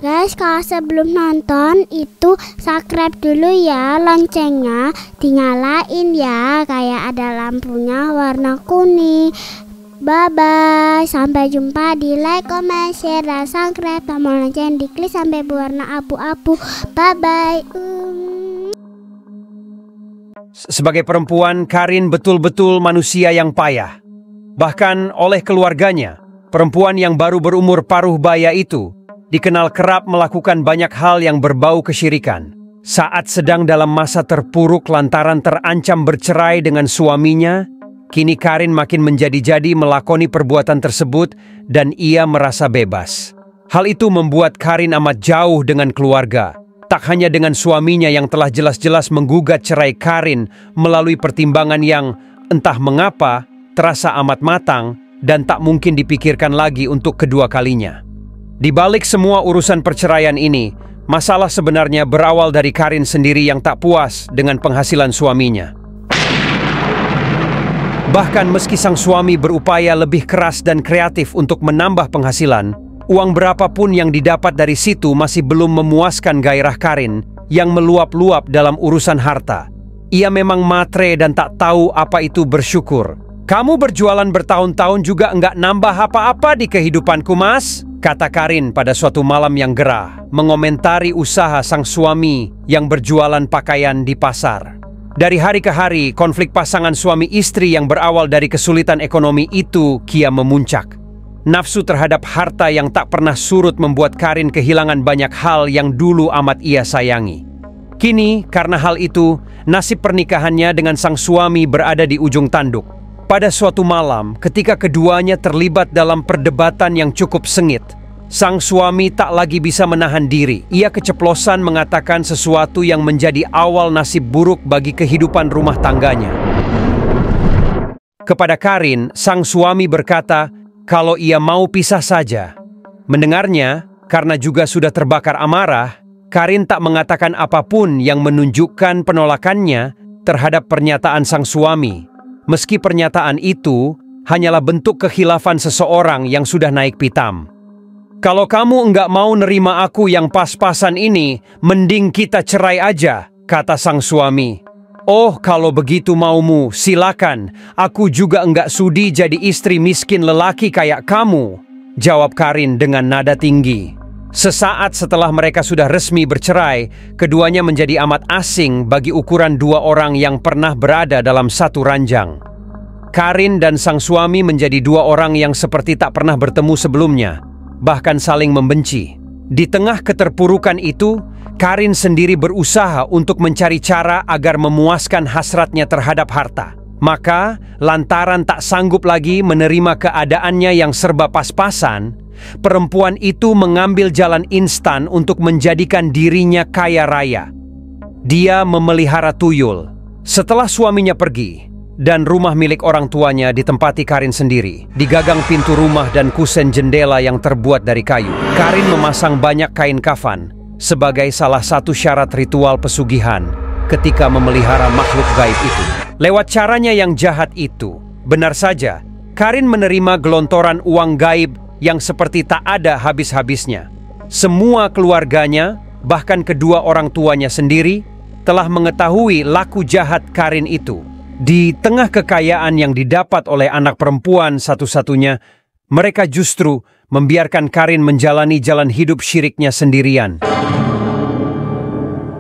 Guys, kalau sebelum nonton itu subscribe dulu ya, loncengnya dinyalain ya, kayak ada lampunya warna kuning. Bye bye, sampai jumpa di like, comment, share, dan subscribe. Tombol lonceng diklik sampai berwarna abu-abu. Bye bye. Sebagai perempuan, Karin betul-betul manusia yang payah. Bahkan oleh keluarganya, perempuan yang baru berumur paruh baya itu dikenal kerap melakukan banyak hal yang berbau kesyirikan. Saat sedang dalam masa terpuruk lantaran terancam bercerai dengan suaminya, kini Karin makin menjadi-jadi melakoni perbuatan tersebut dan ia merasa bebas. Hal itu membuat Karin amat jauh dengan keluarga. Tak hanya dengan suaminya yang telah jelas-jelas menggugat cerai Karin melalui pertimbangan yang entah mengapa terasa amat matang dan tak mungkin dipikirkan lagi untuk kedua kalinya. Di balik semua urusan perceraian ini, masalah sebenarnya berawal dari Karin sendiri yang tak puas dengan penghasilan suaminya. Bahkan meski sang suami berupaya lebih keras dan kreatif untuk menambah penghasilan, uang berapapun yang didapat dari situ masih belum memuaskan gairah Karin yang meluap-luap dalam urusan harta. Ia memang matre dan tak tahu apa itu bersyukur. "Kamu berjualan bertahun-tahun juga enggak nambah apa-apa di kehidupanku, Mas," kata Karin pada suatu malam yang gerah, mengomentari usaha sang suami yang berjualan pakaian di pasar. Dari hari ke hari, konflik pasangan suami istri yang berawal dari kesulitan ekonomi itu kian memuncak. Nafsu terhadap harta yang tak pernah surut membuat Karin kehilangan banyak hal yang dulu amat ia sayangi. Kini, karena hal itu, nasib pernikahannya dengan sang suami berada di ujung tanduk. Pada suatu malam, ketika keduanya terlibat dalam perdebatan yang cukup sengit, sang suami tak lagi bisa menahan diri. Ia keceplosan mengatakan sesuatu yang menjadi awal nasib buruk bagi kehidupan rumah tangganya. Kepada Karin, sang suami berkata kalau ia mau pisah saja. Mendengarnya, karena juga sudah terbakar amarah, Karin tak mengatakan apapun yang menunjukkan penolakannya terhadap pernyataan sang suami. Meski pernyataan itu hanyalah bentuk kekhilafan seseorang yang sudah naik pitam. "Kalau kamu enggak mau nerima aku yang pas-pasan ini, mending kita cerai aja," kata sang suami. "Oh, kalau begitu maumu, silakan. Aku juga enggak sudi jadi istri miskin lelaki kayak kamu," jawab Karin dengan nada tinggi. Sesaat setelah mereka sudah resmi bercerai, keduanya menjadi amat asing bagi ukuran dua orang yang pernah berada dalam satu ranjang. Karin dan sang suami menjadi dua orang yang seperti tak pernah bertemu sebelumnya, bahkan saling membenci. Di tengah keterpurukan itu, Karin sendiri berusaha untuk mencari cara agar memuaskan hasratnya terhadap harta. Maka, lantaran tak sanggup lagi menerima keadaannya yang serba pas-pasan, perempuan itu mengambil jalan instan untuk menjadikan dirinya kaya raya. Dia memelihara tuyul. Setelah suaminya pergi, dan rumah milik orang tuanya ditempati Karin sendiri, di gagang pintu rumah dan kusen jendela yang terbuat dari kayu, Karin memasang banyak kain kafan sebagai salah satu syarat ritual pesugihan ketika memelihara makhluk gaib itu. Lewat caranya yang jahat itu, benar saja, Karin menerima gelontoran uang gaib yang seperti tak ada habis-habisnya. Semua keluarganya, bahkan kedua orang tuanya sendiri, telah mengetahui laku jahat Karin itu. Di tengah kekayaan yang didapat oleh anak perempuan satu-satunya, mereka justru membiarkan Karin menjalani jalan hidup syiriknya sendirian.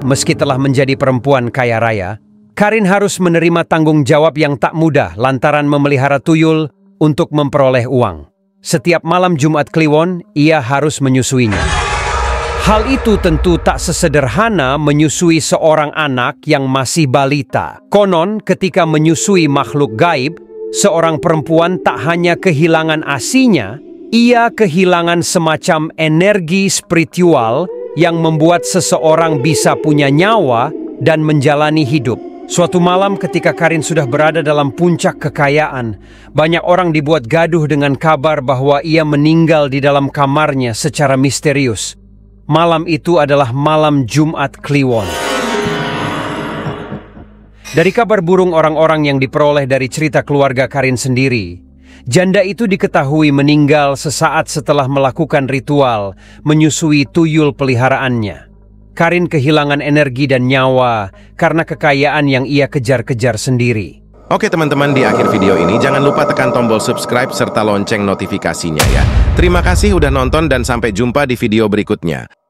Meski telah menjadi perempuan kaya raya, Karin harus menerima tanggung jawab yang tak mudah lantaran memelihara tuyul untuk memperoleh uang. Setiap malam Jumat Kliwon, ia harus menyusuinya. Hal itu tentu tak sesederhana menyusui seorang anak yang masih balita. Konon, ketika menyusui makhluk gaib, seorang perempuan tak hanya kehilangan asinya, ia kehilangan semacam energi spiritual yang membuat seseorang bisa punya nyawa dan menjalani hidup. Suatu malam ketika Karin sudah berada dalam puncak kekayaan, banyak orang dibuat gaduh dengan kabar bahwa ia meninggal di dalam kamarnya secara misterius. Malam itu adalah malam Jumat Kliwon. Dari kabar burung orang-orang yang diperoleh dari cerita keluarga Karin sendiri, Janda itu diketahui meninggal sesaat setelah melakukan ritual menyusui tuyul peliharaannya. Karin kehilangan energi dan nyawa karena kekayaan yang ia kejar-kejar sendiri. Oke teman-teman, di akhir video ini jangan lupa tekan tombol subscribe serta lonceng notifikasinya ya. Terima kasih udah nonton dan sampai jumpa di video berikutnya.